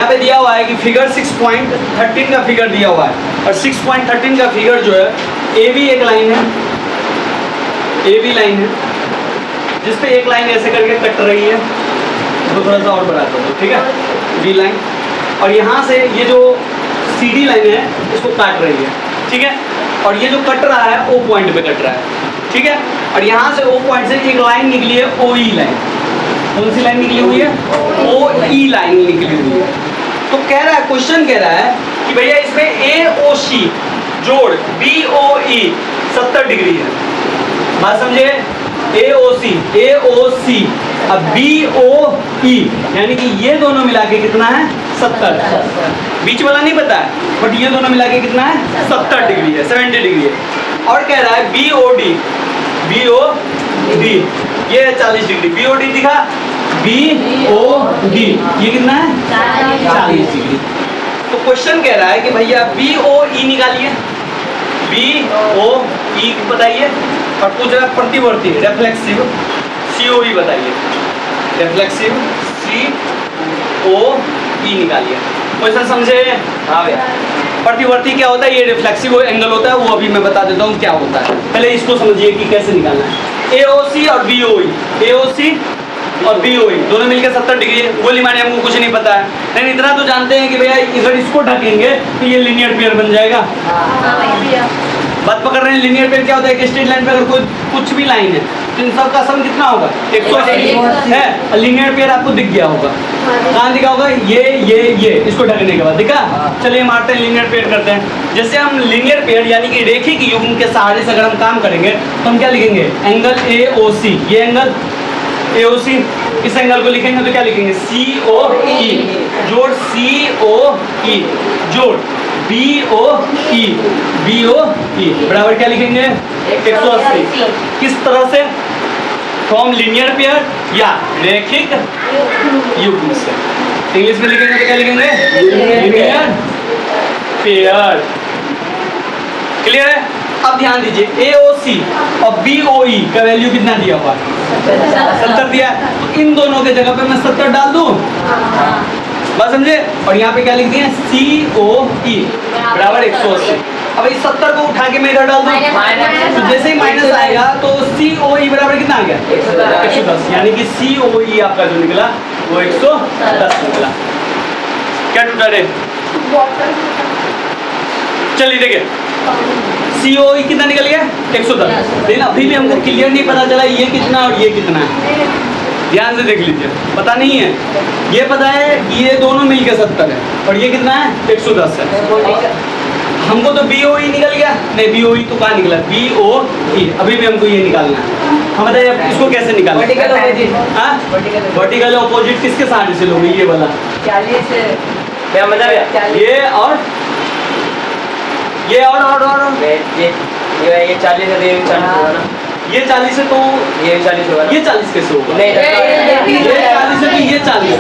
यहाँ पे दिया हुआ है कि फिगर 6.13 का फिगर दिया हुआ है और 6.13 का फिगर जो है ए बी एक लाइन है, ए बी लाइन है जिसपे एक लाइन ऐसे करके कट रही है, तो थोड़ा सा और बढ़ाता हूँ, ठीक है, बी लाइन, और यहाँ से ये जो सी डी लाइन है इसको काट रही है, ठीक है, और ये जो कट रहा है ओ पॉइंट पे कट रहा है, ठीक है, और यहाँ से ओ पॉइंट से एक लाइन निकली है ओ ई लाइन। कौन सी लाइन निकली हुई है? ओ ई लाइन निकली हुई है। तो कह रहा है, क्वेश्चन कह रहा है कि भैया इसमें ए ओ सी जोड़ बी ओ ई 70 डिग्री है। बात समझे? ए ओ सी अब बी ओ ई यानी कि ये दोनों मिला के कितना है? 70। बीच वाला नहीं पता है, बट ये दोनों मिला के कितना है? 70 डिग्री है, 70 डिग्री है। और कह रहा है बी ओ डी ये 40 डिग्री, बी ओ डी दिखा, बी ओ डी ये कितना है? 40 डिग्री। तो क्वेश्चन कह रहा है कि भैया बी ओ ई निकालिए, बी ओ ई बताइए, और पूछ रहा है प्रतिवर्ती रिफ्लेक्सिव सी ओ ई बताइए, रिफ्लेक्सिव सी ओ ई निकालिए। क्वेश्चन समझे? हाँ भैया। प्रतिवर्ती क्या होता है? ये रिफ्लेक्सिव एंगल होता है, वो अभी मैं बता देता हूँ क्या होता है। पहले इसको समझिए कि कैसे निकालना है। ए ओ सी और बी ओ ई, ए ओ सी और बी ओ ई दोनों मिलकर 70 डिग्री है। गोली मारे हमको कुछ नहीं पता है, लेकिन इतना तो जानते हैं कि भैया इधर इसको ढकेंगे तो ये लीनियर पेयर बन जाएगा। बात पकड़ रहे हैं? लीनियर पेयर क्या होता है? एक स्ट्रेट लाइन पे अगर कोई कुछ भी लाइन है तो इन सब का सम कितना होगा? 180 है। और लीनियर पेयर आपको दिख गया होगा, कहाँ दिखा होगा? ये इसको ढकने के बाद दिखा। चलिए मारते हैं, लीनियर पेयर करते हैं। जैसे हम लीनियर पेयर यानी कि रेखिक युग्म के सहारे से अगर हम काम करेंगे तो हम क्या लिखेंगे? एंगल ए ओ सी, ये एंगल ए ओ सी, इस एंगल को लिखेंगे तो क्या लिखेंगे? सी ओ ई जोड़ सी ओ ई जोड़ बी ओ ई, बी ओ ई बराबर क्या लिखेंगे? 180। किस तरह से? फ्रॉम लीनियर पेयर या रेखिक युग्म से। इंग्लिश में लिखेंगे तो क्या लिखेंगे? Linear pair. क्लियर है? अब ध्यान दीजिए, ए ओ सी और बी ओ ई का वैल्यू कितना दिया हुआ है? 70 दिया है। तो इन दोनों के जगह पे मैं 70 डाल दूं, बात समझे? और यहाँ पे क्या लिख दिए? सी ओ ई बराबर 180। अब इस 70 को उठा के मैं इधर डाल दूं, तो जैसे ही माइनस आएगा तो सी ओ ई बराबर कितना आ गया? 110। यानी कि सी ओ ई आपका जो निकला वो 110 निकला। क्या टूटा रे? चलिए देखिए, सी ओ ई कितना निकल गया? 110। लेकिन अभी भी हमको क्लियर नहीं पता चला ये कितना और ये कितना है। ध्यान से देख लीजिए, पता नहीं है। ये पता है कि ये दोनों मिलके 70 है और ये कितना है? 110 है। हमको तो बी ओ ई निकल गया, नहीं बी ओ ई तो कहाँ निकला? बी ओ ई। अभी भी हमको ये निकालना है। हम बताइए इसको कैसे निकालना है? वर्टिकल ऑपोजिट किसके सहारे से लोगे? ये वाला 40 क्या मतलब? ये और ये ये 40 है, ये 40 होगा ना? ये 40 है तो ये 40 होगा ना? ये 40 कैसे होगा? नहीं, ये 40 है तो ये 40 है।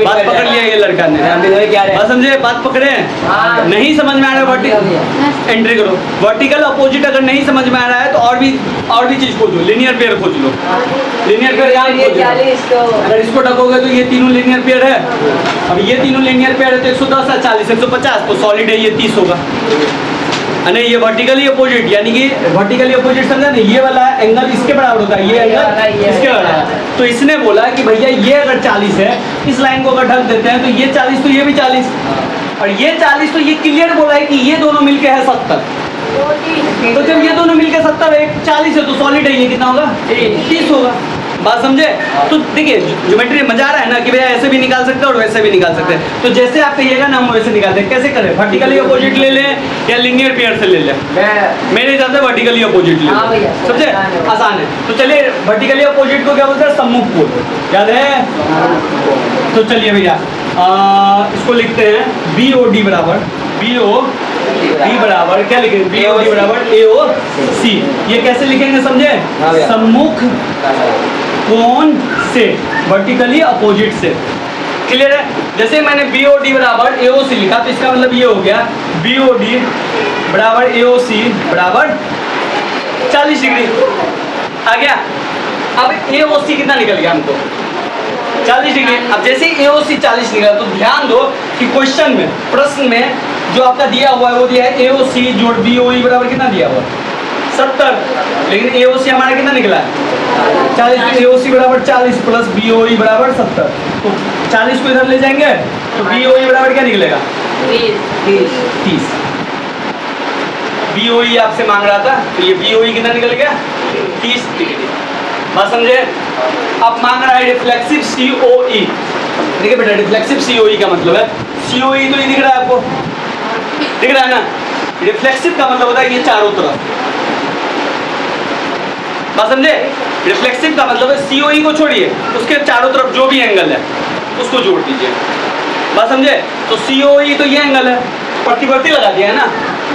बात पकड़ लिया ये लड़का ने, क्या बात समझे? बात पकड़े? नहीं समझ में आ रहा है? वर्टिकल एंट्री करो। वर्टिकल अपोजिट अगर नहीं समझ में आ रहा है तो और भी चीज खोजो, लीनियर पेयर खोज लो। लीनियर पेयर यहाँ खोजो। अगर इसको ढकोगे तो ये तीनों लीनियर पेयर है। अब ये तीनों लीनियर पेयर है तो 110 है, 40 150 तो सॉलिड है, ये 30 होगा। नहीं, ये वर्टिकली अपोजिट यानी कि वर्टिकली अपोजिट समझा नहीं? ये वाला एंगल इसके बराबर होता है, ये एंगल इसके बराबर है। तो इसने बोला कि भैया ये अगर 40 है, इस लाइन को अगर ढक देते हैं तो ये 40 तो ये भी 40 और ये 40 तो ये क्लियर बोला है कि ये दोनों मिलके है 70। तो जब ये दोनों मिलके 70 है, 40 है तो सॉलिड है, ये कितना होगा? 30 होगा। बात समझे? तो देखिए ज्योमेट्री मजा आ रहा है ना कि भैया ऐसे भी निकाल सकते हैं और वैसे भी निकाल सकते हैं। तो जैसे आप कहिएगा ना हम वैसे निकालते हैं। कैसे करें? वर्टिकली अपोजिट ले लें या लीनियर पेयर से ले लें? मेरे हिसाब से वर्टिकली अपोजिट ले लें, समझे? आसान है। तो चलिए वर्टिकली अपोजिट को क्या बोलते हैं? सम्मुख कोण। याद है? तो चलिए भैया इसको लिखते हैं बी ओ डी बराबर क्या लिखेंगे? बी ओ डी बराबर ए ओ सी। ये कैसे लिखेंगे समझे? सम्मुख कोण से, वर्टिकली अपोजिट से। क्लियर है? जैसे मैंने बी ओ डी बराबर ए ओ सी लिखा तो इसका मतलब ये हो गया बी ओ डी बराबर ए ओ सी बराबर 40 डिग्री आ गया। अब ए ओ सी कितना निकल गया हमको? 40 डिग्री। अब जैसे AOC 40 निकला तो ध्यान दो कि क्वेश्चन में, प्रश्न में जो आपका दिया हुआ है वो दिया है AOC जोड़ BOE बराबर कितना दिया हुआ है 70, लेकिन AOC हमारा कितना निकला है 40। AOC बराबर 40 प्लस BOE बराबर 70, तो 40 को इधर ले जाएंगे तो BOE बराबर क्या निकलेगा 30। BOE आपसे मांग रहा था तो ये BOE कितना निकल गया 30 डिग्री। बात समझे? अब मांग रहा है रिफ्लेक्सिव COE। देखिए बेटा रिफ्लेक्सिव COE का मतलब है, COE तो ये दिख रहा है आपको, दिख रहा है ना। रिफ्लेक्सिव का मतलब होता है ये चारों तरफ। बात समझे? रिफ्लेक्सिव का मतलब है COE को छोड़िए, उसके चारों तरफ जो भी एंगल है उसको जोड़ दीजिए। बात समझे? तो COE तो ये एंगल है, प्रतिवर्ती लगा दिया है ना,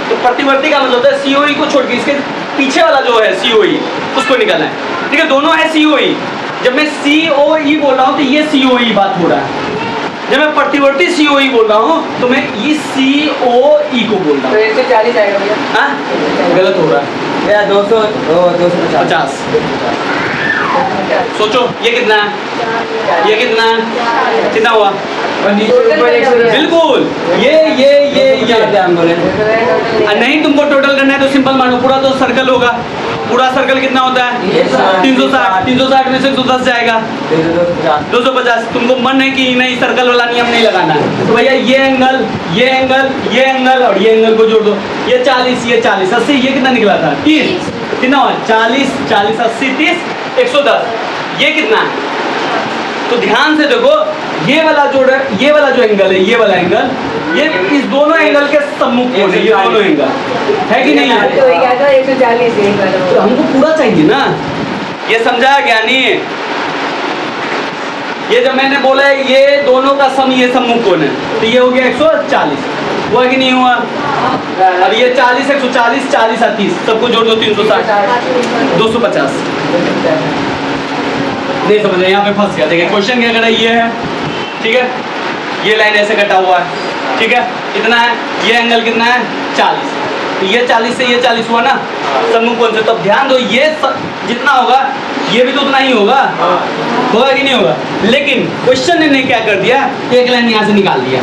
तो प्रतिवर्ती का मतलब होता है COE को छोड़ के इसके पीछे वाला जो है COE उसको निकालना है। ठीक है, दोनों है COE। जब मैं COE बोल रहा हूँ तो ये COE बात हो रहा है, जब मैं प्रतिवर्ती COE बोल रहा हूँ तो मैं इस COE को बोल रहा तो हूँ। 140 आएगा भैया। हाँ गलत हो रहा है भैया 250। सोचो ये कितना है, ये कितना है, कितना हुआ और नीचे ऊपर 110। बिल्कुल ये हम बोले नहीं, तुमको टोटल करना है तो सिंपल मानो, पूरा तो सर्कल होगा, पूरा सर्कल कितना होता है 360, 360 में से 110 जाएगा 250। तुमको मन है कि नहीं सर्कल वाला नियम नहीं लगाना है तो भैया ये एंगल, ये एंगल, ये एंगल और ये एंगल को जोड़ दो, ये 40, ये 40, 80, ये कितना निकला था 30, कितना हुआ 40, 40, 80, 30, 110, ये कितना है। तो ध्यान से देखो ये वाला जोड़ है, ये वाला जो एंगल है, ये वाला एंगल, ये इस दोनों एंगल के सम्मुख कोण है, ये दोनों एंगल है कि नहीं है। तो वही क्या था 140 तो हमको पूरा चाहिए ना, ये समझाया क्या नहीं। ये जब मैंने बोला है ये दोनों का सम, ये सम्मुख कोण है, तो ये हो गया 140, हुआ कि नहीं हुआ। अब ये 40, 140, 40, 30 सबको जोड़ दो 360, 250। नहीं समझ रहे, यहाँ पे फंस गया। देखिए क्वेश्चन क्या कर रहा है, ये है ठीक है, ये लाइन ऐसे कटा हुआ है ठीक है, कितना है ये एंगल कितना है 40, तो ये 40 से ये 40 हुआ ना सम्मुख कोण से। तो ध्यान दो ये जितना होगा ये भी तो उतना ही होगा, होगा कि नहीं होगा। लेकिन क्वेश्चन ने क्या कर दिया, एक लाइन यहाँ से निकाल दिया,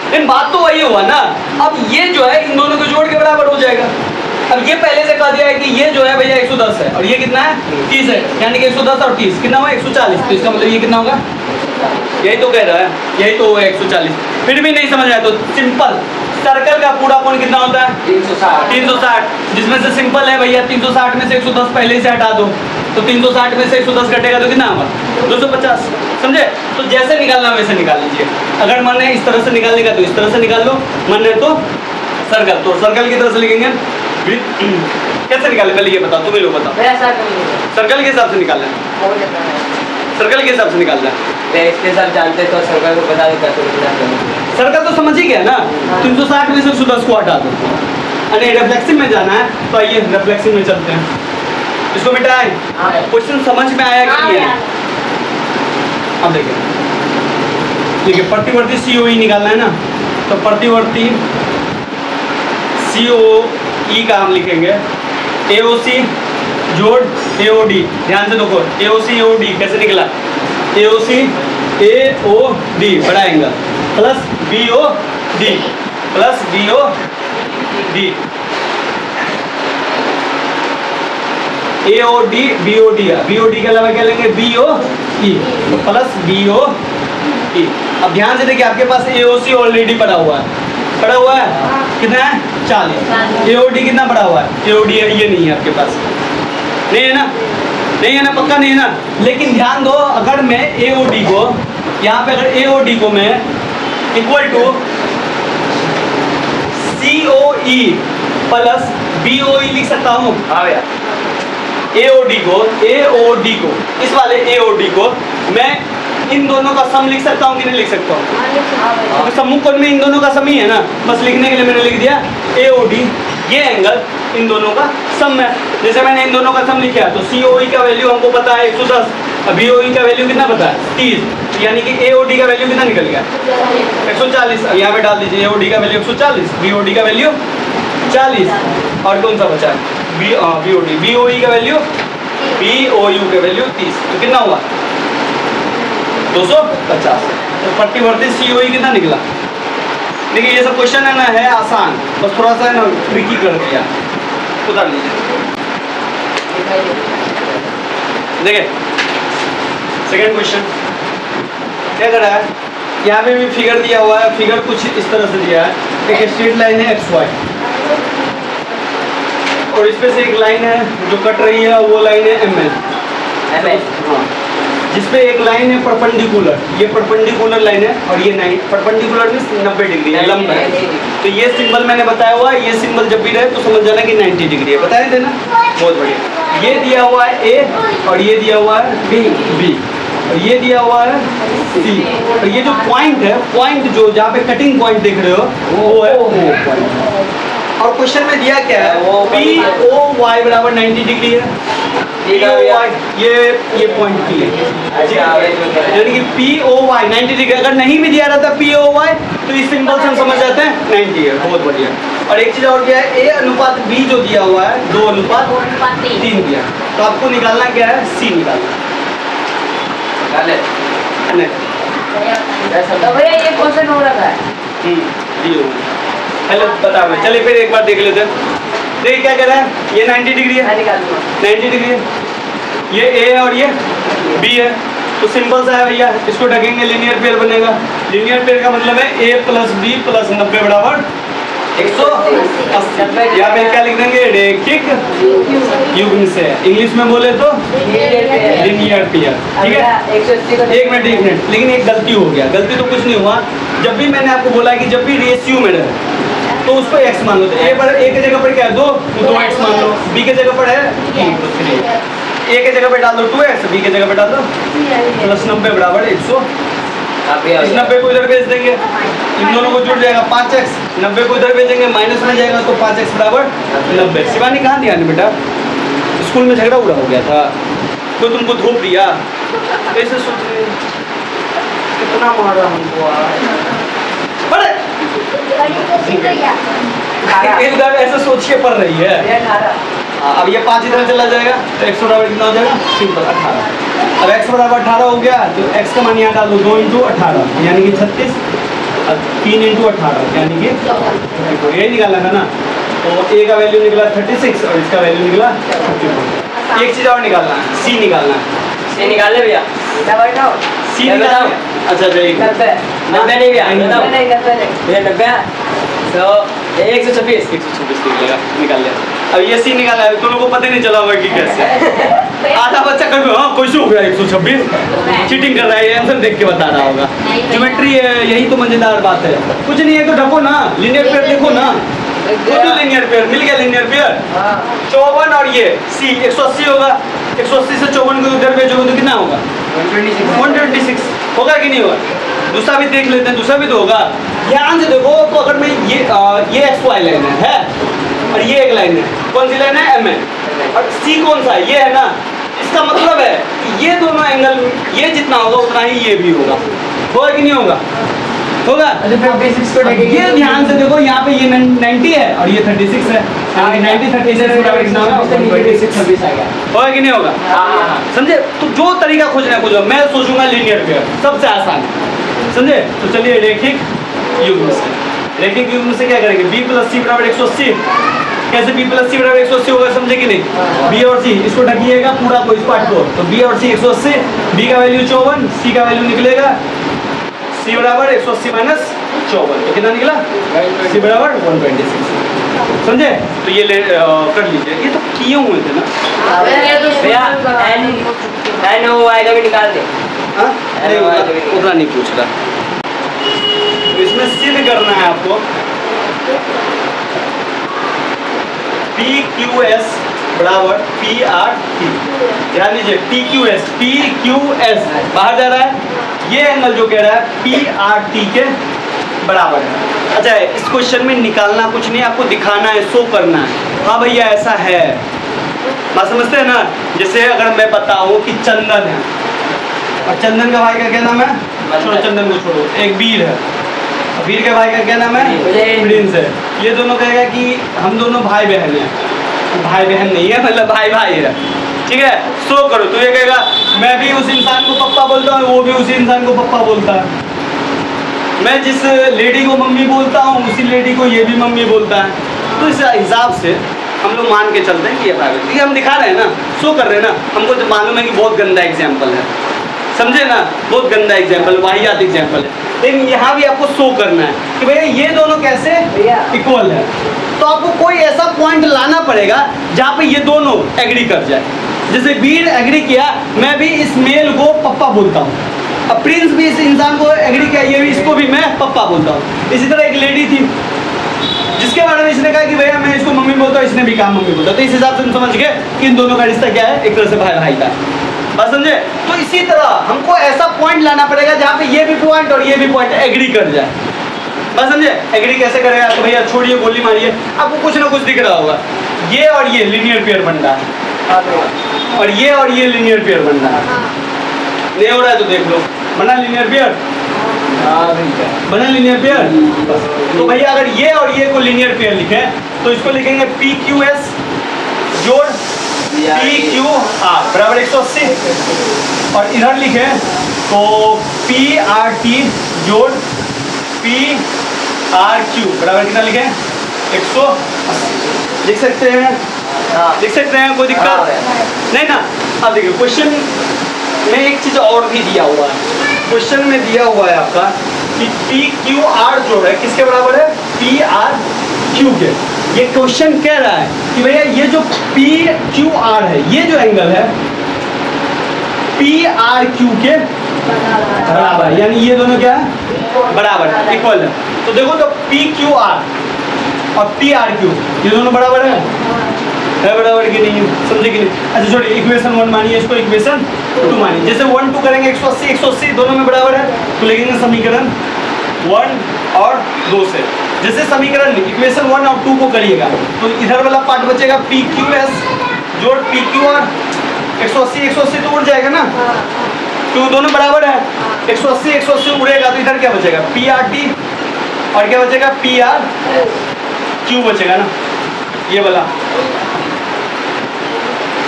लेकिन बात तो वही हुआ ना। अब ये जो है इन दोनों को जोड़ के बराबर हो जाएगा। अब ये पहले से कह दिया है कि ये जो है भैया 110 है और ये कितना है 30 है, यानी कि 110 और 30 कितना हुआ 140, तो इसका मतलब ये कितना होगा, यही तो कह रहा है, यही तो होगा 140। फिर भी नहीं समझ आया तो सिंपल, सर्कल का पूरा कोण कितना होता है 360, जिसमें से सिंपल है भैया 360 में से 110 पहले से हटा दो, तो 360 में से 110 घटेगा तो कितना होगा 250। समझे? तो जैसे निकालना वैसे निकाल लीजिए। अगर मन है इस तरह से निकालने का तो इस तरह से निकाल लो, मन है तो सर्कल, तो सर्कल की तरह से लिखेंगे। कैसे निकाले पहले ये बताओ, तुम ही लोग बताओ। सर्कल के हिसाब से निकालना है, सर्कल के हिसाब से निकालना है। इसके साथ जानते तो सर्कल को बता देता तो सर्कल तो समझ ही गया ना, 360 में से 110 को हटा दो। अरे रिफ्लेक्सिव में जाना है तो आइए रिफ्लेक्सिव में चलते हैं, इसको मिटाएं। क्वेश्चन समझ में आया कि नहीं है? अब देखिए प्रतिवर्ती COE निकालना है ना, तो प्रतिवर्ती COE का हम लिखेंगे AOC जोड़ AOD। ध्यान से देखो AOC AOD कैसे निकला, AOC AOD बड़ा angle plus BOD plus BOD, AOD BOD, BOD के अलावा क्या लेंगे BOE, तो प्लस BOE। अब ध्यान से देखिए आपके पास AOC ऑलरेडी पड़ा हुआ है, पड़ा हुआ है कितना है 40, AOD कितना पड़ा हुआ है, AOD ये नहीं है आपके पास, नहीं है ना, नहीं है ना, पक्का नहीं है ना। लेकिन ध्यान दो अगर मैं AOD को यहाँ पे, अगर AOD को मैं equal to COE plus BOE लिख सकता हूँ। हाँ भैया, AOD को इस वाले AOD को मैं इन दोनों का सम लिख सकता हूँ कि नहीं लिख सकता हूँ, सम्मुख कोण में इन दोनों का सम ही है ना, बस लिखने के लिए मैंने लिख दिया AOD, ये एंगल इन दोनों का सम है। जैसे मैंने इन दोनों का सम लिखा तो COE का वैल्यू हमको पता है 110, अब BOE का वैल्यू कितना पता है 30, यानी कि AOD का वैल्यू कितना निकल गया 140। अब यहाँ पे डाल दीजिए AOD का वैल्यू 140, BOD का वैल्यू 40, और कौन सा बचा है BOD, BOE का वैल्यू BOU का वैल्यू 30, तो कितना हुआ 250। तो प्रतिवर्ती COE कितना निकला? देखिए ये सब क्वेश्चन है ना, है आसान, बस थोड़ा सा है ना ट्रिकी कर दिया। उतार लीजिए। देखिए सेकेंड क्वेश्चन क्या कर रहा है, यहाँ पे भी फिगर दिया हुआ है। फिगर कुछ इस तरह से दिया है, एक स्ट्रेट लाइन है XY, और इसमें से एक लाइन है जो कट रही है, वो लाइन है ML। हाँ, जिसपे एक लाइन है परपेंडिकुलर, ये परपेंडिकुलर लाइन है, और ये 9 परपेंडिकुलर मींस 90 डिग्री है, लंब है। तो ये सिंबल मैंने बताया हुआ है, ये सिंबल जब भी रहे तो समझ जाना कि 90 डिग्री है। बताए थे ना, बहुत बढ़िया। ये दिया हुआ है A, और ये दिया हुआ है B, और ये दिया हुआ है C, और ये जो पॉइंट है, पॉइंट जो जहाँ पे कटिंग पॉइंट देख रहे हो वो है O पॉइंट। और क्वेश्चन में दिया क्या है, POY बराबर 90 डिग्री है। POY ये पॉइंट P है, यानी कि POY 90 डिग्री। अगर नहीं भी दिया रहता POY तो इस सिंबल से हम समझ जाते हैं 90 है। बहुत बढ़िया। और एक चीज और दिया है, A अनुपात B जो दिया हुआ है 2 अनुपात 3 दिया। तो आपको निकालना क्या है, C निकालना। तो भैया ये क्वेश्चन हो रहा है। पहले बताओ, चलिए फिर एक बार देख लेते हैं। देखिए क्या कह रहा है, ये 90 डिग्री है, 90 डिग्री है, ये A है और ये B है। तो सिंपल सा है भैया, इसको ढकेंगे लीनियर पेयर बनेगा। लीनियर पेयर का मतलब है A प्लस B प्लस 90 बराबर 180। यहाँ पे क्या लिख देंगे, रैखिक युग्म से। इंग्लिश में बोले तो लीनियर पेयर। ठीक है, एक मिनट, लेकिन एक गलती हो गया। गलती तो कुछ नहीं हुआ, जब भी मैंने आपको बोला कि जब भी रेशियो में रहे तो उसको x मान लो। तो A के जगह पर क्या है 2, तो 2x मान लो। B के जगह पर है 3, तो 3। A के जगह पे डाल दो 2x, B के जगह पे डाल दो प्लस 90 बराबर 100। इस 90 को इधर भेज देंगे, इन दोनों को जुड़ जाएगा 5x। 90 को इधर भेजेंगे, माइनस में जाएगा तो 5x बराबर 90। शिवानी कहाँ दिया बेटा, स्कूल में झगड़ा उड़ा हो गया था, कोई तुमको धूप दिया? ऐसे सोच रहे कितना मार रहा हमको, इधर ऐसे सोच के पढ़ रही है। अब ये 5 इधर चला जाएगा तो x बराबर कितना हो जाएगा, सिंपल 18। अब x बराबर 18 हो गया तो x का मान यहाँ डाल दो, 2 × 18 यानी कि 36, 3 × 18 यानी कि यही निकालना था ना। तो A का वैल्यू निकला 36 और इसका वैल्यू निकला 54। एक चीज़ और निकालना है, C निकालना है। C निकाल ले भैया, C निकाल। अच्छा नहीं भैया, 90 तो 126 निकलेगा, निकाल लिया। अब ये C निकाला है, तुम लोगों को पता नहीं चला होगा कि कैसे। आधा बच्चा कभी हाँ कैसे हो गया 126, चीटिंग कर रहा है, आंसर देख के बता रहा होगा। ज्योमेट्री है, यही तो मजेदार बात है। कुछ नहीं है तो ढको ना, लीनियर पेयर देखो ना, तो लीनियर पेयर मिल गया। लीनियर पेयर 54 और ये C 180 होगा। 180 से 54 को उधर भेजोगे तो कितना होगा, 126 होगा कि नहीं होगा। दूसरा भी देख लेते हैं, दूसरा भी तो होगा। ध्यान से देखो, तो अगर मैं ये XY लाइन है और ये एक लाइन है, कौन सी लाइन है, ML, और C कौन सा है, ये है ना। इसका मतलब है कि ये दोनों एंगल, ये जितना होगा उतना ही ये भी होगा कि नहीं होगा, होगा। ये ध्यान से देखो, यहाँ पे ये 90 है और ये 36 है, 90 36 होगा कि नहीं होगा, समझे। तो जो तरीका खोजना है खोजो, मैं सोचूंगा लीनियर पेयर सबसे आसान, समझे। तो चलिए रैखिक युग्म से, रैखिक युग्म से क्या करेंगे, B प्लस C बराबर 180। कैसे B प्लस C बराबर 180 होगा, समझे कि नहीं। B और C इसको ढकिएगा पूरा को, इस पार्ट को। तो B और C 180, B का वैल्यू 54, C का वैल्यू निकलेगा C बराबर 180 माइनस 54, तो कितना निकला, C बराबर 126, समझे। तो ये कर लीजिए, ये तो किए हुए थे ना भैया। N O Y का भी निकाल दे। हाँ, उतना नहीं पूछ रहा, तो इसमें सिद्ध करना है आपको। PQS बराबर PRT, ध्यान लीजिए PQS बाहर जा रहा है, ये एंगल जो कह रहा है PRT के बराबर है। अच्छा, इस क्वेश्चन में निकालना कुछ नहीं, आपको दिखाना है, शो करना है, हाँ भैया ऐसा है। बात समझते हैं ना। जैसे अगर मैं बताऊं कि चंदन है और चंदन का भाई का क्या नाम है, छोड़ो चंदन को छोड़ो, एक वीर है, वीर के भाई का क्या नाम है, प्रिंस है। ये दोनों कहेगा कि हम दोनों भाई बहन हैं, भाई बहन नहीं है, मतलब भाई भाई है, ठीक है। शो करो, तो ये कहेगा मैं भी उस इंसान को पप्पा बोलता हूँ, वो भी उसी इंसान को पप्पा बोलता है। मैं जिस लेडी को मम्मी बोलता हूँ उसी लेडी को ये भी मम्मी बोलता है। तो इस हिसाब से हम लोग मान के चलते हैं कि ये प्राइवेट, ये हम दिखा रहे हैं ना, शो कर रहे हैं ना। हमको तो मालूम है कि बहुत गंदा एग्जाम्पल है, समझे ना, बहुत गंदा एग्जाम्पल, वाहियात एग्जाम्पल है, लेकिन यहाँ भी आपको शो करना है कि भैया ये दोनों कैसे इक्वल है। तो आपको कोई ऐसा पॉइंट लाना पड़ेगा जहाँ पे ये दोनों एग्री कर जाए। जैसे बीर एग्री किया, मैं भी इस मेल को पप्पा बोलता हूँ, अब प्रिंस भी इस इंसान को एग्री किया, ये भी इसको भी मैं पप्पा बोलता हूँ। इसी तरह एक लेडी थी जिसके बारे में इसने कहा कि भैया मैं इसको मम्मी बोलता हूँ, इसने भी कहा मम्मी बोलता हूँ। तो इस हिसाब से हम समझ गए कि इन दोनों का रिश्ता क्या है, एक तरह से भाई भाई का। बस समझे। तो इसी तरह हमको ऐसा पॉइंट लाना पड़ेगा जहाँ पे ये भी पॉइंट और ये भी पॉइंट एग्री कर जाए। बस समझे। एग्री कैसे करेगा, तो भैया छोड़िए, गोली मारिए, आपको कुछ ना कुछ दिख रहा होगा, ये और ये लीनियर पेयर बन रहा है और ये लीनियर पेयर बन रहा है। नहीं हो रहा है तो देख लो, बना लीनियर पेयर, बना लीनियर पेयर। तो भैया अगर ये और ये को लीनियर पेयर लिखे तो इसको लिखेंगे पी क्यू एस जोड़ पी क्यू आर बराबर 180, और इधर लिखे तो पी आर टी जोड़ पी आर क्यू बराबर कितना लिखे 180। लिख सकते हैं, लिख सकते हैं, कोई दिक्कत नहीं ना। अब देखिए क्वेश्चन में एक चीज और भी दिया हुआ है, क्वेश्चन में दिया हुआ है आपका कि पी क्यू आर जो है किसके बराबर है, पी आर क्यू के। ये क्वेश्चन कह रहा है कि भैया ये जो पी क्यू आर है, ये जो एंगल है पी आर क्यू के बराबर, यानी ये दोनों क्या है, बराबर, इक्वल है। तो देखो तो पी क्यू आर और पी आर क्यू ये दोनों बराबर है बराबर की नहीं, समझे कि नहीं। अच्छा छोड़िए, इक्वेशन 1 मानिए, इसको इक्वेशन 2 मानिए। जैसे 1 2 करेंगे 180 180 दोनों में बराबर है, तो लिखेंगे समीकरण 1 और 2 से। जैसे समीकरण इक्वेशन 1 और 2 को करिएगा तो इधर वाला पार्ट बचेगा पी क्यू एस जोड़ पी क्यू आर, 180 180 तो उड़ जाएगा ना, क्यों दोनों बराबर है। 180 180 उड़ेगा तो इधर क्या बचेगा, पी आर टी, और क्या बचेगा, पी आर क्यू बचेगा ना, ये वाला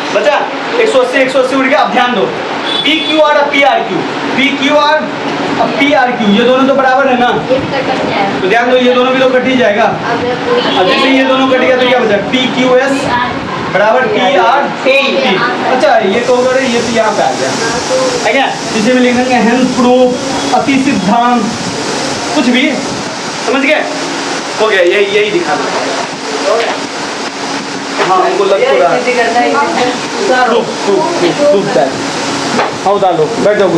बचा। 180 180 उड़ गया। अब ध्यान दो, पी क्यू आर और P R Q, P Q R और पी आर क्यू ये दोनों तो बराबर है ना, तो ध्यान दो ये दोनों भी तो कट ही जाएगा। अब जैसे ये दोनों कट गया तो क्या बचा, पी क्यू एस बराबर पी आर टी। अच्छा ये तो होगा, ये तो यहाँ पे आ गया है क्या, जिसे में लिख देंगे हेंस प्रूफ, अति सिद्धांत, कुछ भी समझ गए, हो गया, यही दिखाना। हाँ हमको लग तो रहा है, हाँ उतार लो, बैठ जाओ।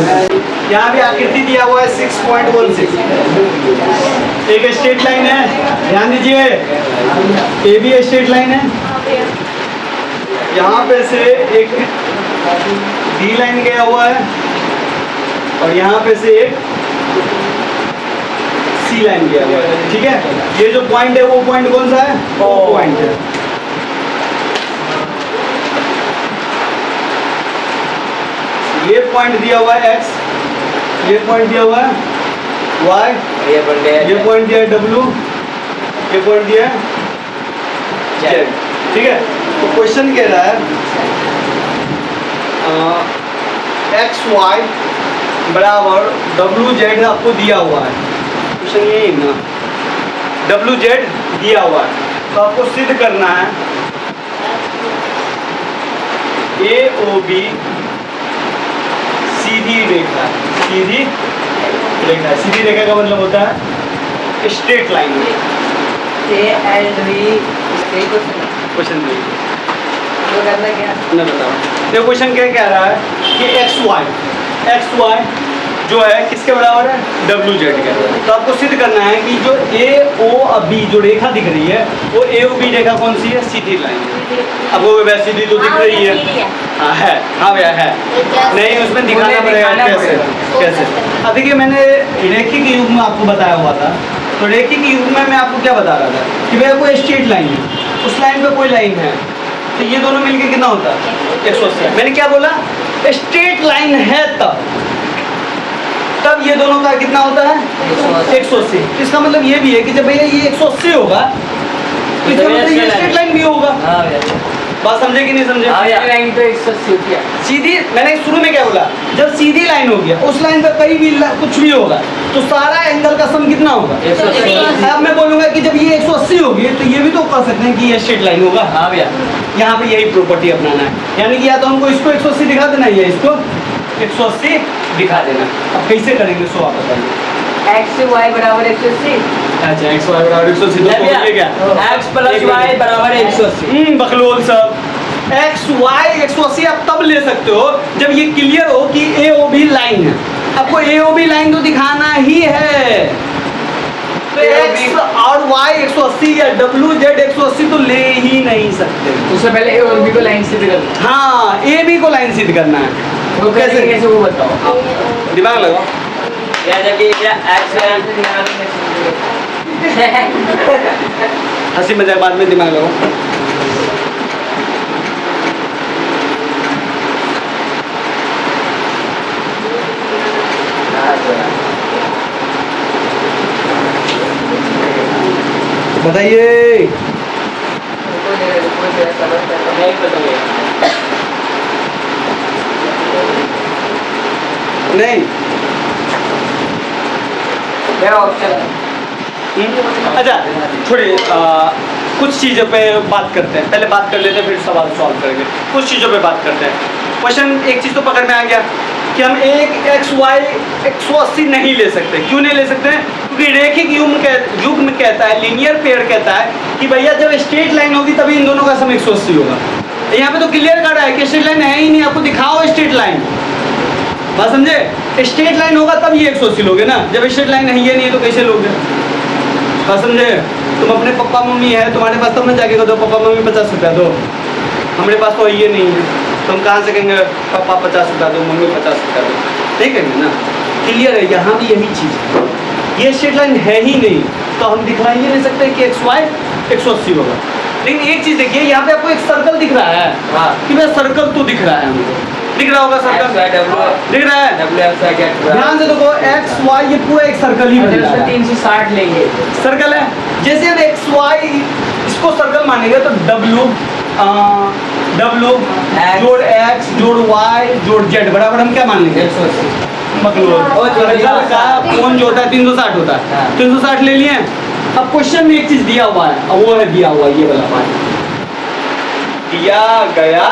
यहाँ भी आकृति दिया हुआ है 6.16, एक स्ट्रेट लाइन है, ध्यान दीजिए, ये भी स्ट्रेट लाइन है। यहाँ पे से एक डी लाइन गया हुआ है और यहाँ पे से एक सी लाइन गया हुआ है, ठीक है। ये जो पॉइंट है वो पॉइंट कौन सा है, वो पॉइंट है। ये पॉइंट दिया हुआ है x, ये पॉइंट दिया हुआ है y, ये पॉइंट दिया है w, ये पॉइंट दिया है z, ठीक है। तो क्वेश्चन कह रहा है x y बराबर w z आपको दिया हुआ है, क्वेश्चन यही ना, w z दिया हुआ है, तो आपको सिद्ध करना है ए ओ बी सीधी रेखा, सीधी रेखा, सीधी रेखा का मतलब होता है स्ट्रेट लाइन। क्वेश्चन क्या बताओ, देखो क्वेश्चन क्या कह रहा है कि एक्स वाई जो है किसके बराबर है, डब्ल्यू जेड के। तो आपको सिद्ध करना है कि जो ए ओ और बी जो रेखा दिख रही है वो ए ओ बी रेखा कौन सी है, सीधी लाइन। अब वो वैसे सीधी तो दिख रही है, हाँ है, हाँ भैया है, नहीं उसमें दिखाना पड़ेगा कैसे कैसे। अब देखिए मैंने रेखिक युग में आपको बताया हुआ था, तो रेखिक युग में मैं आपको क्या बता रहा था कि भैया कोई स्ट्रेट लाइन है, उस लाइन पे कोई लाइन है, तो ये दोनों मिलके कितना होता है 180। मैंने क्या बोला, स्ट्रेट लाइन है तब ये दोनों का कितना होता है 180। इसका मतलब ये भी है कि जब भैया ये 180 होगा तो इसका मतलब ये स्ट्रेट लाइन भी होगा। बात समझे कि नहीं समझे? हाँ भैया लाइन तो 180 होती है। सीधी, मैंने शुरू में क्या बोला, जब सीधी लाइन हो गया उस लाइन पे कहीं भी कुछ भी होगा तो सारा एंगल का सम कितना होगा? 180। अब मैं बोलूंगा कि जब ये 180 होगी तो ये भी तो कर सकते हैं कि ये स्ट्रेट लाइन होगा। हाँ भैया यहाँ पे यही प्रॉपर्टी अपनाना है, यानी कि या तो हमको इसको 180 दिखा देना या इसको 180 दिखा देना। अब कैसे करेंगे सो आप बताइए। x y बराबर 180। अच्छा x y बराबर 180 तो हो गया x प्लस y बराबर 180। बकलोल सब x y 180 आप तब ले सकते हो जब ये क्लियर हो कि ए ओ बी लाइन है। आपको ए ओ बी लाइन तो दिखाना ही है, तो x और y 180 या w z 180 तो ले ही नहीं सकते। उससे पहले a और b को लाइन सिद्ध करना। हाँ ए बी को लाइन सिद्ध करना है। वो कैसे वो बताओ आप। दिमाग लगाओ। जबकि x हंसी मजाक बाद में दिमाग लगाओ। बताइए। नहीं अच्छा थोड़ी कुछ चीज़ों पे बात करते हैं, पहले बात कर लेते हैं फिर सवाल सॉल्व करेंगे। कुछ चीज़ों पे बात करते हैं। क्वेश्चन एक चीज़ तो पकड़ में आ गया कि हम एक एक्स वाई 180 नहीं ले सकते। क्यों नहीं ले सकते हैं? क्योंकि रेखिक युग्म कहता है, लीनियर पेयर कहता है कि भैया जब स्ट्रेट लाइन होगी तभी इन दोनों का सम 180 होगा। यहाँ पे तो क्लियर कर रहा है कि स्ट्रेट लाइन है ही नहीं, आपको दिखाओ स्ट्रेट लाइन। बात समझे? स्ट्रेट लाइन होगा तब ये 180 लोगे ना, जब स्ट्रेट लाइन है ये नहीं है तो कैसे लोगे? बात समझे? तुम अपने पापा मम्मी है तुम्हारे पास तब ना जाके दो पापा मम्मी 50 रुपया दो, हमारे पास तो ये नहीं है, तो हम कहाँ से कहेंगे पापा 50 रुपया दो मम्मी 50 रुपया दो? नहीं कहेंगे ना। क्लियर है? यहाँ भी यही चीज़ है, ये स्ट्रेट लाइन है ही नहीं तो हम दिखा ही नहीं सकते कि एक्स वाई 180 होगा। लेकिन एक चीज़ देखिए, यहाँ पे आपको एक सर्कल दिख रहा है। हाँ कि भाई सर्कल तो दिख रहा है, हमको दिख रहा होगा सर्कल, दिख रहा है। ध्यान से देखो एक्स वाई ये पूरा एक सर्कल ही बन रहा है। 360 लेंगे सर्कल है। जैसे हम एक्स वाई इसको सर्कल मानेंगे तो डब्लू जोड़ एक्स जोड़ वाई जोड़ जेड बराबर हम क्या मान लेंगे? 180। सर्कल का कोण जो होता है 360 होता है। 360 ले लिए। अब क्वेश्चन में एक चीज दिया हुआ है, अब वो है दिया हुआ ये वाला पार्ट दिया गया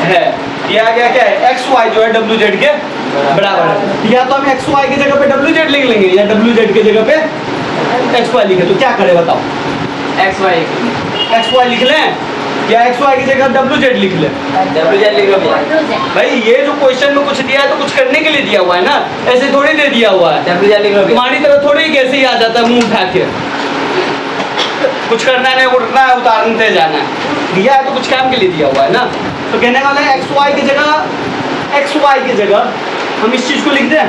है। दिया गया क्या है? एक्स वाई जो है डब्ल्यू जेड के बराबर है। या तो हम एक्स वाई की जगह पे डब्ल्यू जेड लिख लेंगे या डब्ल्यू जेड की जगह पे एक्स वाई लिखे, तो क्या करें बताओ? एक्स वाई लिख लें या एक्स वाई की जगह डब्ल्यू जेड लिख लें? लिख लो भाई ये जो क्वेश्चन में कुछ दिया है तो कुछ करने के लिए दिया हुआ है ना, ऐसे थोड़ी दे दिया हुआ है। लिख लो तुम्हारी तरह थोड़ी कैसे ही आ जाता है मुंह उठा के, कुछ करना नहीं, उठना है उतारते जाना है। दिया है तो कुछ काम के लिए दिया हुआ है ना। तो कहने वाला है एक्स वाई की जगह हम इस चीज को लिख दें,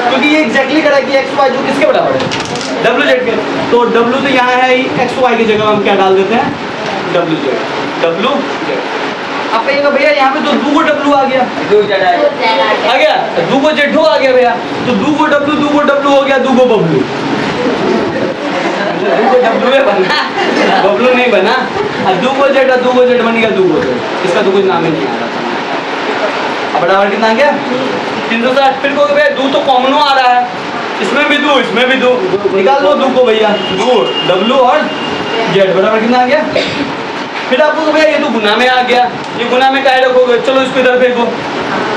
क्योंकि ये एग्जैक्टली करा कि एक्स वाई जो किसके बराबर है? डब्ल्यू जेड के। तो डब्ल्यू तो यहाँ है, एक्स वाई की जगह हम क्या डाल देते हैं? W Z. आप कहिएगा भैया यहाँ पे तो 2 डब्ल्यू आ गया, आ गया 2 जेड आ गया भैया, तो 2 डब्ल्यू हो गया 2 बबलू। डब्ल्यू बना, बबलू नहीं बना। 2 जेड बन गया 2 जेड, इसका तो कुछ नाम ही नहीं आ रहा। अब बराबर कितना आ गया? 360। फिर कहोगे भैया 2 तो कॉमनो आ रहा है, इसमें भी 2 इसमें भी 2, निकाल दो 2 को भैया। 2 डब्ल्यू और जेड बराबर कितना आ गया? फिर आपको भैया ये तो गुना में आ गया, ये गुना में काहे रखोगे? चलो इसको इधर फेंको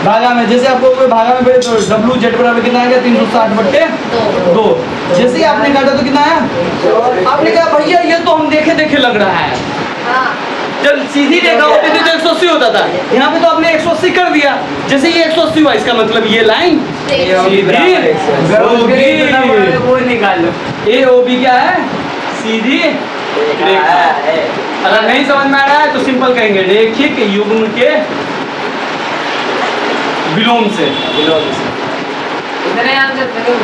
भागा में। जैसे आपको भागा में फेंको तो डब्ल्यू जेड बराबर कितना आ गया? 360/2। जैसे ही आपने काटा तो कितना आया? आपने कहा भैया ये तो हम देखे देखे लग रहा है। जब सीधी रेखा होती थी तो 180 होता था, यहाँ पे तो आपने 180 कर दिया। जैसे ये 180 हुआ इसका मतलब ये लाइन वो निकाल लो। ए ओ बी क्या है? सीधी रेखा। अगर नहीं समझ में आ रहा है तो सिंपल कहेंगे रेखिक युग्म के विलोम से। इतने आंसर करो।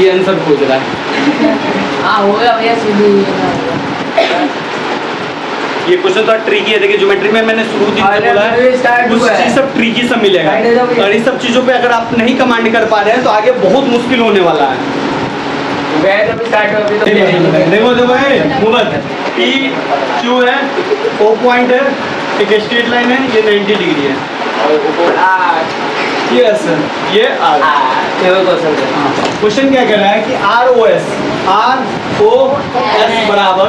ये आंसर खोज रहा है। हाँ होगा भैया सीधी। ये क्वेश्चन थोड़ा ट्रिकी है। देखिए ज्योमेट्री में मैंने शुरू से बोला है कुछ चीज सब ट्रिकी सब मिलेगा, और इस सब चीजों पे अगर आप नहीं कमांड कर पा रहे हैं तो आगे बहुत मुश्किल होने वाला है। स्टार्ट हो देखो पी क्यू है, ओ पॉइंट है, एक स्ट्रेट लाइन है, ये 90 डिग्री है, ये एस है, ये आर। क्वेश्चन क्या कह रहा है कि आर ओ एस बराबर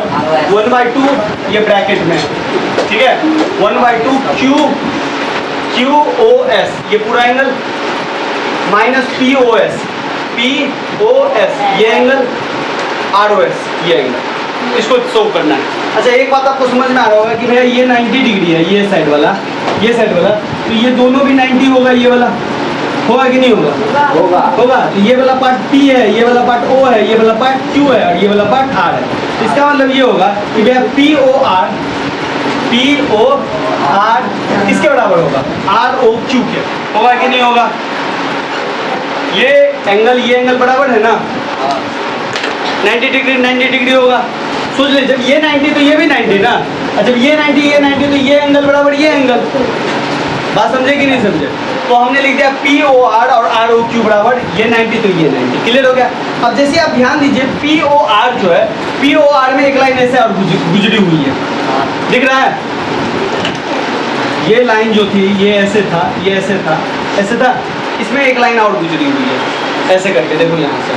1/2, ये ब्रैकेट में, ठीक है, 1/2 क्यू ओ एस, ये पूरा angle, minus P O S ये एंगल, आर ओ एस ये एंगल, इसको सोल्व करना है। अच्छा, एक बात आपको समझ में आ रहा होगा कि भैया ये 90 डिग्री है, ये साइड वाला, तो ये दोनों भी 90 होगा, ये वाला होगा कि नहीं होगा? होगा। तो ये वाला पार्ट P है, ये वाला पार्ट O है, ये वाला पार्ट Q है और ये वाला पार्ट R है। तो इसका मतलब ये होगा कि भैया P O R किसके बराबर होगा? R O Q के, होगा कि नहीं होगा? ये एंगल बराबर है ना, 90 डिग्री होगा। सोच ले, जब ये 90 तो ये भी 90 ना, और जब ये 90 तो ये एंगल बराबर ये एंगल। बात समझे कि नहीं समझे? तो हमने लिख दिया पी ओ आर और आर ओ क्यू बराबर ये 90 तो ये 90, क्लियर हो गया। अब जैसे आप ध्यान दीजिए, पी ओ आर जो है, पी ओ आर में एक लाइन ऐसे और गुजरी हुई है, दिख रहा है? ये लाइन जो थी ये ऐसे था, ये ऐसे था, इसमें एक लाइन और गुजरी हुई है ऐसे करके, देखो यहाँ से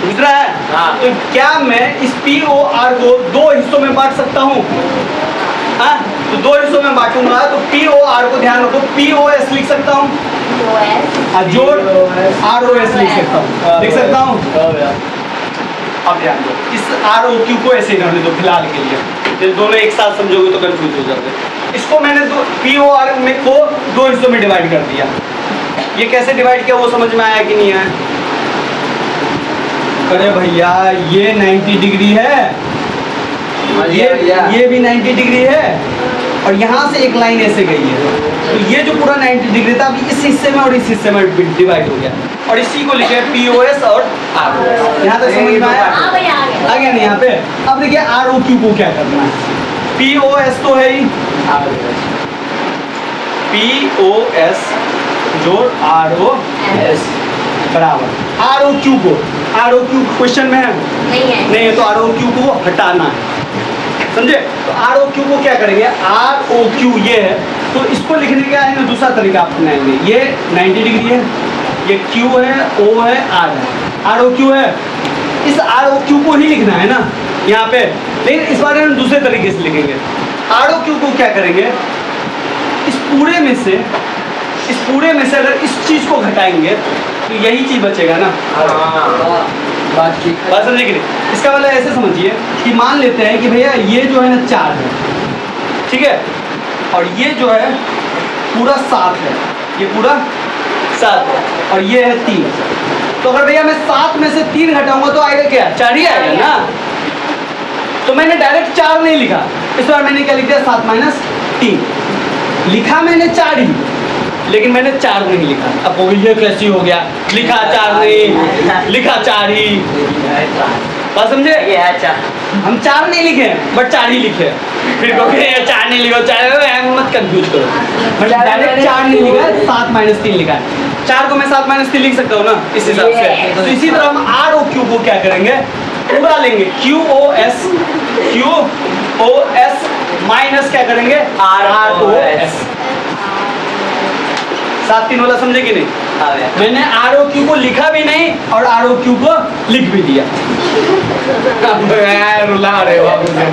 दिख रहा है। हाँ। तो क्या मैं इस पी ओ आर को दो हिस्सों में बांट सकता हूँ? हाँ, तो दो हिस्सों में बांटूंगा तो पी ओ आर को ध्यान रखो, पी ओ एस लिख सकता हूँ, जोड़ आर ओ एस लिख सकता हूँ। अब ध्यान दो, इस आर ओ क्यू को ऐसे रहने दो फिलहाल के लिए, जब दोनों एक साथ समझोगे तो कंफ्यूज हो जाओगे। इसको मैंने पी ओ आर में को दो हिस्सों में डिवाइड कर दिया। ये कैसे डिवाइड किया वो समझ में आया कि नहीं आया? अरे भैया ये 90 डिग्री है, ये भी 90 डिग्री है और यहाँ से एक लाइन ऐसे गई है, तो ये जो पूरा 90 डिग्री था अभी इस हिस्से में और इस हिस्से में डिवाइड हो गया, और इसी को लिखे पी ओ एस और आर ओ एस। यहाँ तक समझ में आया? आ गया नहीं यहाँ पे? अब देखिए आर ओ क्यू को क्या करना है। पी ओ एस तो है ही, पी ओ एस जोड़ आर ओ एस बराबर आर ओ क्यू को, आर ओ क्यू क्वेश्चन में है नहीं है, तो आर ओ क्यू को हटाना है, समझे? तो आर ओ क्यू को क्या करेंगे, आर ओ क्यू ये है, तो इसको लिखने का है ना दूसरा तरीका अपनाएंगे। ये 90 डिग्री है, ये क्यू है, ओ है, आर है, आर ओ क्यू है, इस आर ओ क्यू को ही लिखना है ना यहाँ पे, लेकिन इस बारे में दूसरे तरीके से लिखेंगे। आर ओ क्यू को क्या करेंगे, इस पूरे में से अगर इस चीज को घटाएंगे तो यही चीज बचेगा ना। बात समझे कि नहीं? इसका मतलब ऐसे समझिए कि मान लेते हैं कि भैया ये जो है ना 4 है, ठीक है, और ये जो है पूरा 7 है, ये पूरा 7 है और ये है 3। तो अगर भैया मैं 7 में से 3 घटाऊंगा तो आएगा क्या? 4 ही आएगा ना। तो मैंने डायरेक्ट 4 नहीं लिखा, इस बार मैंने क्या लिख दिया, 7 माइनस 3 लिखा मैंने 4 ही, लेकिन मैंने 4 नहीं लिखा। अब वो ये कैसी हो गया, लिखा 4 नहीं, लिखा 4 ही। बात समझे? ये अच्छा, हम 4 नहीं लिखे बट 4 ही लिखे, फिर कहोगे 4 नहीं लिखो, 4 मत कंफ्यूज करो। बट डायरेक्ट 4 नहीं लिखा, 7 माइनस 3 लिखा है। 4 को मैं 7 माइनस 3 लिख सकता हूँ ना इस हिसाब से। तो इसी तरह हम आर ओ क्यू को क्या करेंगे, पूरा लेंगे, क्यू ओ एस माइनस क्या करेंगे, आर ओ एस। 7-3 वाला समझे कि नहीं? मैंने आर ओ क्यू को लिखा भी नहीं और आर ओ क्यू को लिख भी दिया। रुला रहे हो आप मुझे,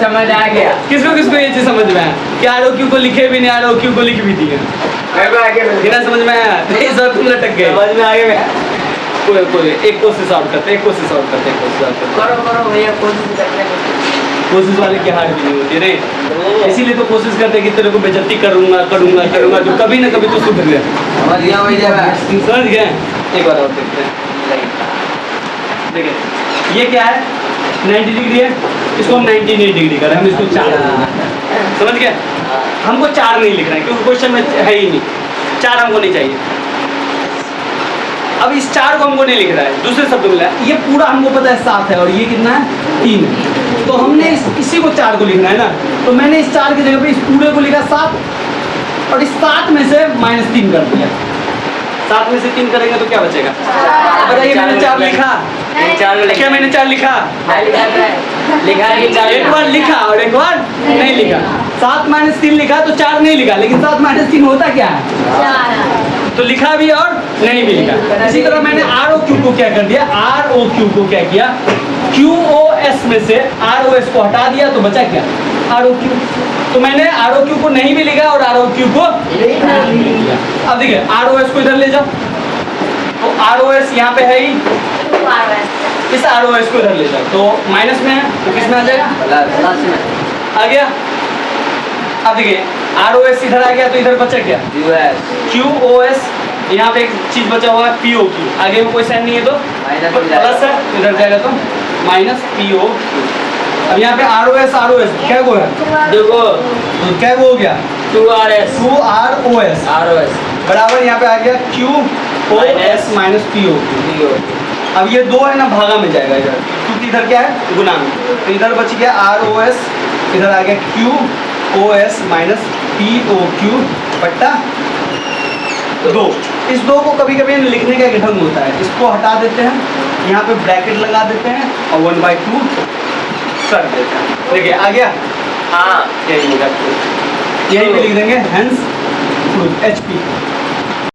समझ आ गया। किसको ये चीज समझ में आया कि आर ओ क्यू को लिखे भी नहीं, आर ओ क्यू को लिख भी दिए? बिना समझ में आया नहीं सर, तुम लटक गए। समझ में आ गया। कोई एक कोशिश आउट करते करो भैया, कोशिश करते हैं। कोशिश वाले की हार भी नहीं होती नहीं, इसीलिए तो कोशिश करते कि तेरे को बेइज्जती करूंगा जो कभी ना कभी तो सुधर गया। समझ गए? एक बार और देखते हैं। देखिए ये क्या है, 90 डिग्री है, इसको हम 99 डिग्री करें, हम इसको 4 समझ गए। हमको 4 नहीं लिख रहे हैं क्योंकि क्वेश्चन में है ही नहीं, 4 हमको नहीं चाहिए। अब इस 4 को हमको नहीं लिख रहा है, दूसरे शब्दों में ये पूरा हमको पता है 7 है और ये कितना है 3 है, तो हमने इसी को 4 को लिखना है ना। तो मैंने इस 4 की जगह पे इस पूरे को लिखा 7 और इस 7 में से -3 कर दिया। 7 में से 3 करेंगे तो क्या बचेगा? बताइए, मैंने 4 लिखा ये 4 में क्या मैंने 4 लिखा? लिखा है कि 4 एक बार लिखा और एक बार नहीं लिखा। 7 - 3 लिखा तो 4 नहीं लिखा, लेकिन 7 - 3 होता क्या है? तो लिखा भी और नहीं भी लिखा। इसी तरह मैंने आर ओ क्यू को क्या कर दिया, आर ओ क्यू को क्या किया, क्यू ओ एस में से आर ओ एस को हटा दिया तो बचा क्या, आर ओ क्यू। तो मैंने आर ओ क्यू को नहीं भी लिखा और आर ओ क्यू को नहीं भी लिखा। अब देखिए आर ओ एस को इधर ले जाओ, तो आर ओ एस यहाँ पे है ही, इस आर ओ एस को इधर ले जाओ तो माइनस में है तो किस में आ जाएगा, प्लस में आ गया। अब देखिए आर ओ एस इधर आ गया तो इधर बचा क्या, यूएस क्यू ओ एस, यहाँ पे एक चीज बचा हुआ है पी ओ क्यू, आगे में कोई साइन नहीं है तो माइनस प्लस है, इधर जाएगा तो माइनस पी ओ क्यू। अब यहाँ पे आर ओ एस क्या वो है, देखो तो क्या वो हो गया 2RS 2 are O S ROS बराबर यहाँ पे आ गया Q O S minus P O Q. अब ये 2 है ना भागा में जाएगा इधर, क्योंकि इधर क्या है गुना में, तो इधर बच गया आर ओ एस, इधर आ गया Q O S minus P O Q बट्टा 2। इस 2 को कभी कभी लिखने का एक ढंग होता है, इसको हटा देते हैं, यहाँ पे ब्रैकेट लगा देते हैं और 1/2 कर देते हैं। देखिए आ गया, हाँ यही होगा, यही पे लिख देंगे हेंस प्रूफ HP।